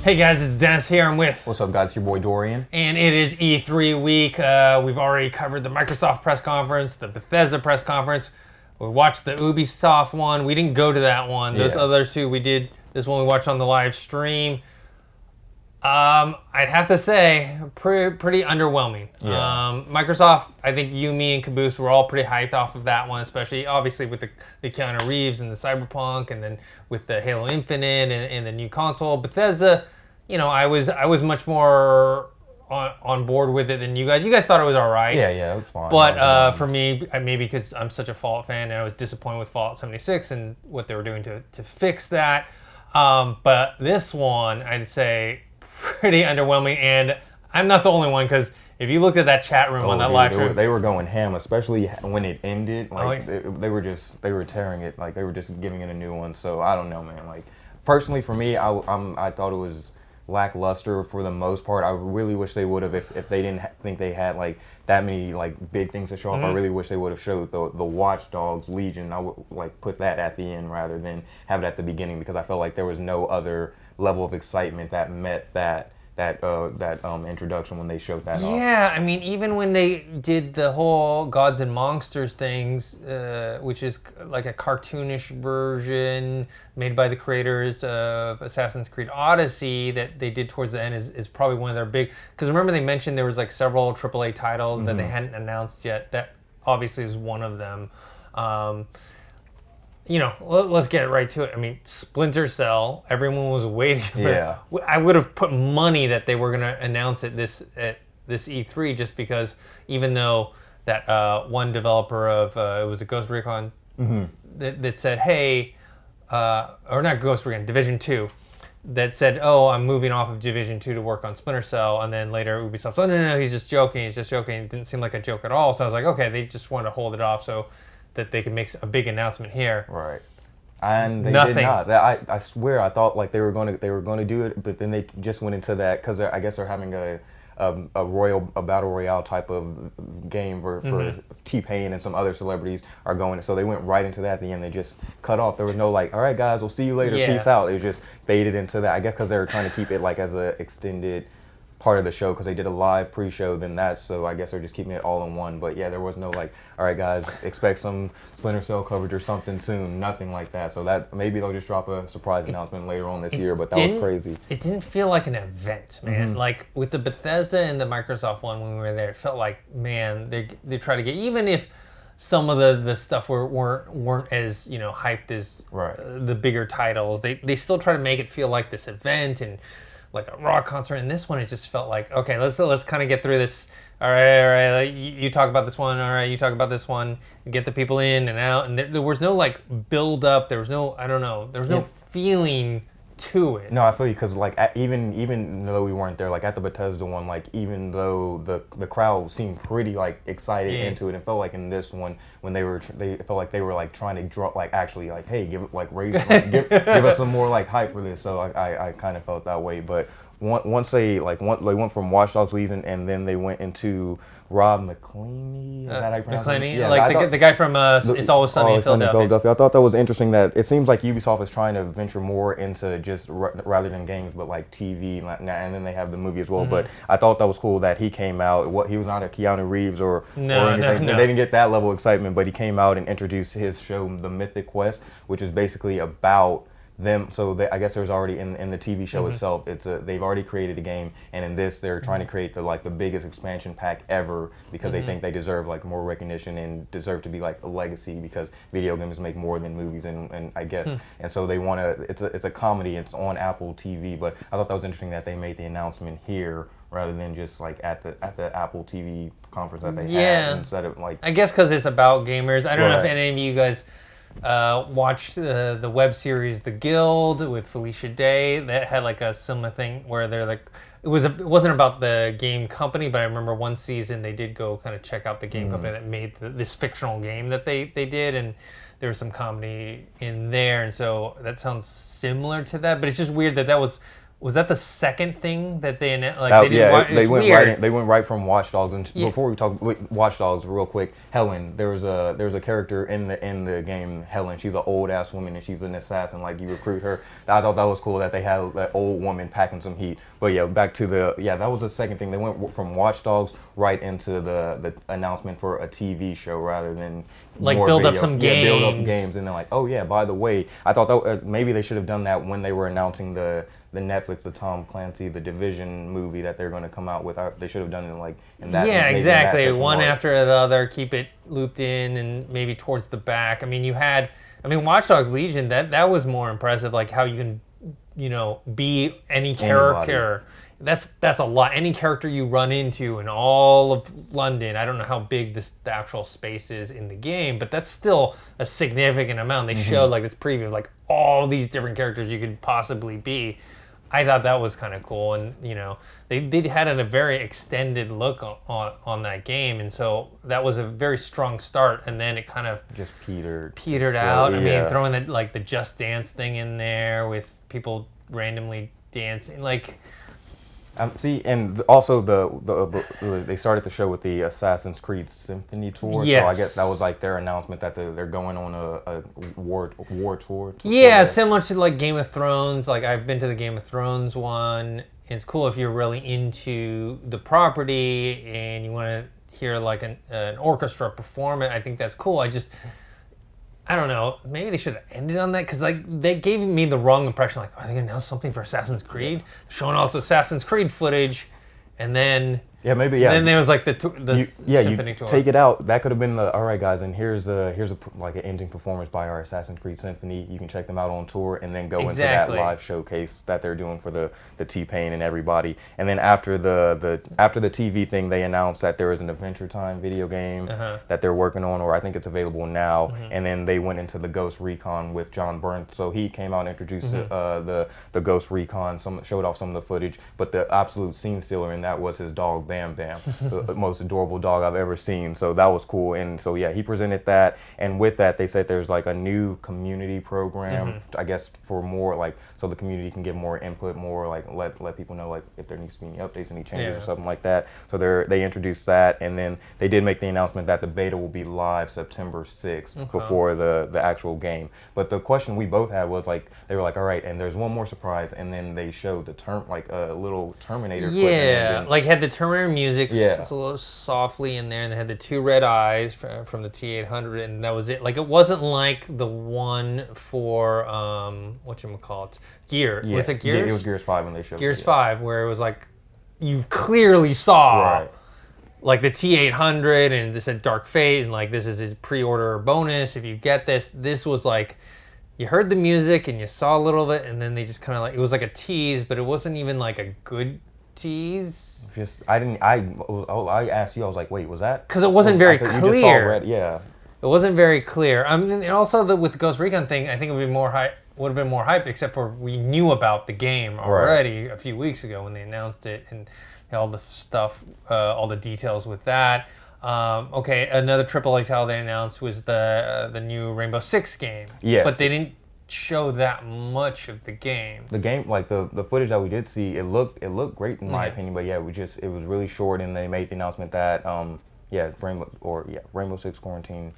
Hey guys, it's Dennis here. I'm with... What's up, guys? It's your boy Dorian. And it is E3 week. We've already covered the Microsoft press conference, the Bethesda press conference. We watched the Ubisoft one. We didn't go to that one. Those other two we did. This one we watched on the live stream. I'd have to say, pretty underwhelming. Yeah. Microsoft, I think you, me, and Caboose were all pretty hyped off of that one, especially obviously with the Keanu Reeves and the Cyberpunk, and then with the Halo Infinite and the new console. Bethesda, you know, I was much more on board with it than you guys. You guys thought it was all right. Yeah, it was fine. But for me, maybe because I'm such a Fallout fan, and I was disappointed with Fallout 76 and what they were doing to fix that. But this one, I'd say, pretty underwhelming, and I'm not the only one, because if you looked at that chat room on that live stream, they were going ham, especially when it ended. Like they were tearing it, like they were just giving it a new one. So I don't know, man. Like personally, for me, I thought it was lackluster for the most part. I really wish they would have, if they didn't think they had like that many like big things to show off. I really wish they would have showed the Watch Dogs Legion. I would like put that at the end rather than have it at the beginning, because I felt like there was no other level of excitement that met that introduction when they showed that off. Yeah, I mean, even when they did the whole Gods and Monsters things, which is like a cartoonish version made by the creators of Assassin's Creed Odyssey that they did towards the end, is probably one of their big... Because remember they mentioned there was like several AAA titles that they hadn't announced yet. That obviously is one of them. You know, let's get right to it. I mean, Splinter Cell, everyone was waiting for it. Yeah. I would have put money that they were going to announce it at this E3, just because even though that one developer of, it was a Ghost Recon, that said, hey, or not Ghost Recon, Division 2, that said, oh, I'm moving off of Division 2 to work on Splinter Cell, and then later Ubisoft, oh, no, he's just joking. It didn't seem like a joke at all. So I was like, okay, they just wanted to hold it off so that they could make a big announcement here. Right. And they Nothing. did not. I swear, I thought like they were going to do it, but then they just went into that because I guess they're having a battle royale type of game for T-Pain and some other celebrities are going. So they went right into that at the end. They just cut off. There was no like, all right, guys, we'll see you later. Yeah. Peace out. It just faded into that. I guess because they were trying to keep it like as a extended part of the show, because they did a live pre-show then that, so I guess they're just keeping it all in one. But yeah, there was no like, all right guys, expect some Splinter Cell coverage or something soon. Nothing like that. So that maybe they'll just drop a surprise announcement later on this year, but that was crazy. It didn't feel like an event, man. Like with the Bethesda and the Microsoft one when we were there, it felt like, man, they try to get, even if some of the stuff weren't as, you know, hyped as the bigger titles, they still try to make it feel like this event and like a rock concert. And this one, it just felt like, okay, let's kind of get through this. All right, like, you talk about this one. All right, you talk about this one. Get the people in and out. And there was no like build up. There was no, I don't know. There was no feeling to it. No, I feel you, because like even though we weren't there, like at the Bethesda one, like even though the crowd seemed pretty like excited into it, and felt like in this one when they felt like they were like trying to draw, like actually like, hey, give give us some more like hype for this. So I kind of felt that way. But once they went from Watch Dogs Legion, and then they went into Rob McElhenney. Is that how you pronounce it? Yeah, like the guy from It's Always Sunny in Philadelphia. I thought that was interesting that it seems like Ubisoft is trying to venture more into just rather than games, but like TV, and then they have the movie as well. But I thought that was cool that he came out. He was not a Keanu Reeves or anything. No. They didn't get that level of excitement, but he came out and introduced his show, The Mythic Quest, which is basically about them. So I guess there's already in the TV show itself, they've already created a game, and in this they're trying to create the biggest expansion pack ever, because they think they deserve like more recognition and deserve to be like a legacy, because video games make more than movies, and I guess and so they want to. It's a comedy. It's on Apple TV, but I thought that was interesting that they made the announcement here rather than just like at the Apple TV conference that they had, instead of like. I guess because it's about gamers. I don't know if any of you guys watched the web series The Guild with Felicia Day. That had like a similar thing where they're like, it wasn't about the game company, but I remember one season they did go kind of check out the game company that made this fictional game that they did, and there was some comedy in there, and so that sounds similar to that. But it's just weird that was Was that the second thing that they announced? Like That, they yeah, did. they went Weird. right. They went right from Watch Dogs. And Yeah. before we talk Watch Dogs, real quick, Helen. There was a character in the game, Helen. She's an old ass woman and she's an assassin. Like you recruit her. I thought that was cool that they had that old woman packing some heat. But yeah, back to that was the second thing. They went from Watch Dogs right into the announcement for a TV show rather than Like more build video. up some Build up games. games, and then like, oh yeah, by the way, I thought that maybe they should have done that when they were announcing the Netflix, the Tom Clancy, the Division movie that they're going to come out with. They should have done it like in that. Yeah, maybe exactly. In that One section. after the other, keep it looped in, and maybe towards the back. I mean, Watch Dogs Legion. That was more impressive. Like how you can, be any character. That's a lot. Any character you run into in all of London. I don't know how big the actual space is in the game, but that's still a significant amount. They showed like this preview, like all these different characters you could possibly be. I thought that was kind of cool, and they had a very extended look on that game, and so that was a very strong start, and then it kind of just petered out. Yeah. I mean, throwing the Just Dance thing in there with people randomly dancing, like. See, and also they started the show with the Assassin's Creed Symphony tour. Yes. So I guess that was like their announcement that they're going on a war tour. Yeah, similar to like Game of Thrones. Like I've been to the Game of Thrones one. It's cool if you're really into the property and you want to hear like an orchestra perform it. I think that's cool. I don't know. Maybe they should have ended on that because like they gave me the wrong impression. Like, are they gonna announce something for Assassin's Creed? Showing all this Assassin's Creed footage, and then maybe then there was like the symphony tour. Take it out. That could have been all right, guys. And here's like an ending performance by our Assassin's Creed Symphony. You can check them out on tour, and then go into that live showcase that they're doing for the T-Pain and everybody. And then after the TV thing, they announced that there is an Adventure Time video game that they're working on, or I think it's available now. And then they went into the Ghost Recon with John Byrne. So he came out and introduced the Ghost Recon. Showed off some of the footage, but the absolute scene stealer in that was his dog Bam Bam, the most adorable dog I've ever seen. So that was cool. And so yeah, he presented that, and with that they said there's like a new community program, I guess for more like so the community can give more input, more like let people know like if there needs to be any updates, any changes or something like that. So they introduced that, and then they did make the announcement that the beta will be live September 6th before the actual game. But the question we both had was like they were like, all right, and there's one more surprise, and then they showed a little Terminator clip. Yeah, like had the Terminator music a little softly in there, and they had the two red eyes from the T-800, and that was it. Like it wasn't like the one for whatchamacallit, Gear. Yeah. Was it Gears? Yeah, it was Gears 5 when they showed Gears 5, where it was like you clearly saw right. like the T-800, and this said Dark Fate, and like this is his pre-order bonus if you get this. This was like you heard the music and you saw a little bit, and then they just kind of like it was like a tease, but it wasn't even like a good tease. I asked you, I was like, wait, was that? Because it wasn't very clear. clear. You just saw red, yeah. It wasn't very clear. I mean, and also with the Ghost Recon thing, I think it would have been more hype, except for we knew about the game already a few weeks ago when they announced it, and all the stuff, all the details with that. Another AAA title they announced was the new Rainbow Six game. Yes. But they didn't show that much of the game. The game, like the footage that we did see, it looked great in my opinion. But yeah, it was really short, and they made the announcement that Rainbow Six Quarantine.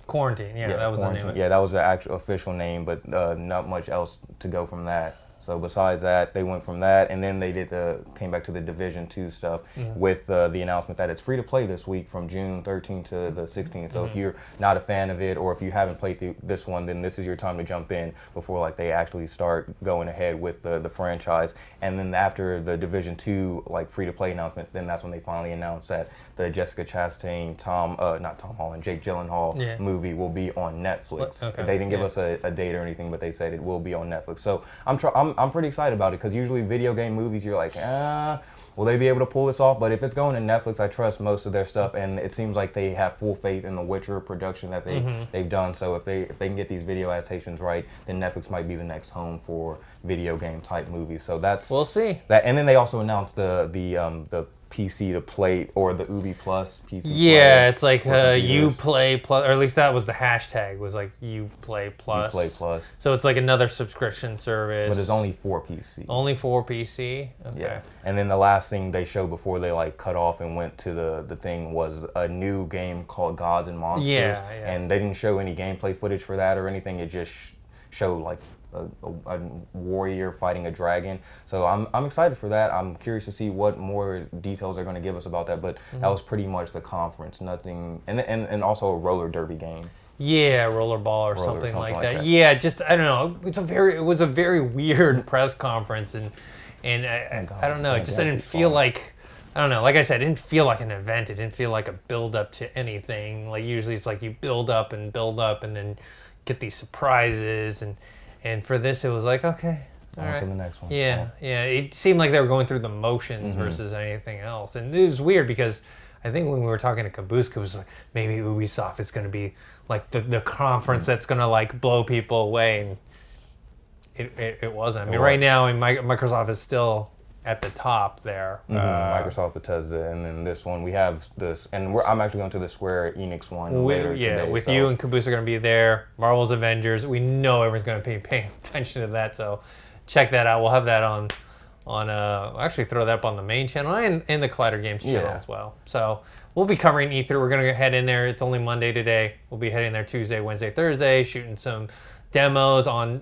Quarantine, that was the name of it. Yeah, that was the actual official name, but not much else to go from that. So besides that, they went from that, and then they came back to the Division 2 stuff with the announcement that it's free to play this week from June 13th to the 16th. So if you're not a fan of it, or if you haven't played this one, then this is your time to jump in before like they actually start going ahead with the franchise. And then after the Division 2 like free to play announcement, then that's when they finally announced that the Jessica Chastain, Jake Gyllenhaal movie will be on Netflix. They didn't give us a date or anything, but they said it will be on Netflix. So I'm pretty excited about it, because usually video game movies you're like, will they be able to pull this off? But if it's going to Netflix, I trust most of their stuff, and it seems like they have full faith in the Witcher production that they've done. So if they can get these video adaptations right, then Netflix might be the next home for video game type movies. So we'll see. That, and then they also announced the PC to play, or the Ubi Plus PC. Yeah, it's like Uplay Plus, or at least that was the hashtag, was like Uplay Plus. Uplay Plus. So it's like another subscription service. But it's only for PC. Only for PC? Okay. Yeah. And then the last thing they showed before they like cut off and went to the thing was a new game called Gods and Monsters. Yeah. And they didn't show any gameplay footage for that or anything. It just showed like a warrior fighting a dragon. So I'm excited for that. I'm curious to see what more details they're going to give us about that. But that was pretty much the conference. Nothing, and also a roller derby game. Yeah, rollerball or something like that. Yeah, just I don't know. It was a very weird press conference, and I don't know. It just didn't feel like, I don't know. Like I said, it didn't feel like an event. It didn't feel like a build up to anything. Like usually it's like you build up and then get these surprises, and for this it was like, okay, all right, to the next one. Yeah. It seemed like they were going through the motions versus anything else, and it was weird because I think when we were talking to Kabuska, it was like maybe Ubisoft is going to be like the conference that's going to like blow people away, and it wasn't. I mean, right now Microsoft is still at the top there. Microsoft, Bethesda, and then this one we have this, and I'm actually going to the Square Enix one later today. With you and Caboose are going to be there. Marvel's Avengers. We know everyone's going to be paying attention to that, so check that out. We'll have that on I'll actually throw that up on the main channel and the Collider Games channel as well. So we'll be covering E3. We're going to head in there. It's only Monday today. We'll be heading there Tuesday, Wednesday, Thursday, shooting some demos on,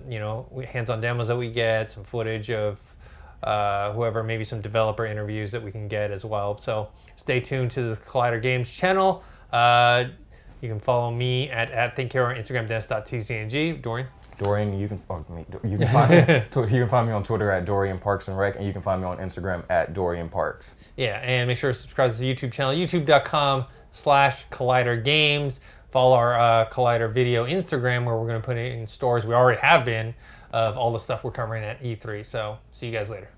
hands-on demos that we get, some footage of whoever, maybe some developer interviews that we can get as well. So stay tuned to the Collider Games channel. You can follow me at ThinkHero on Instagram, dennis.tcng. Dorian, you can find me on Twitter at Dorian Parks and Rec, and you can find me on Instagram at Dorian Parks. Yeah, and make sure to subscribe to the YouTube channel, youtube.com/Collider Games. Follow our Collider Video Instagram, where we're going to put it in stores. We already have been, of all the stuff we're covering at E3. So see you guys later.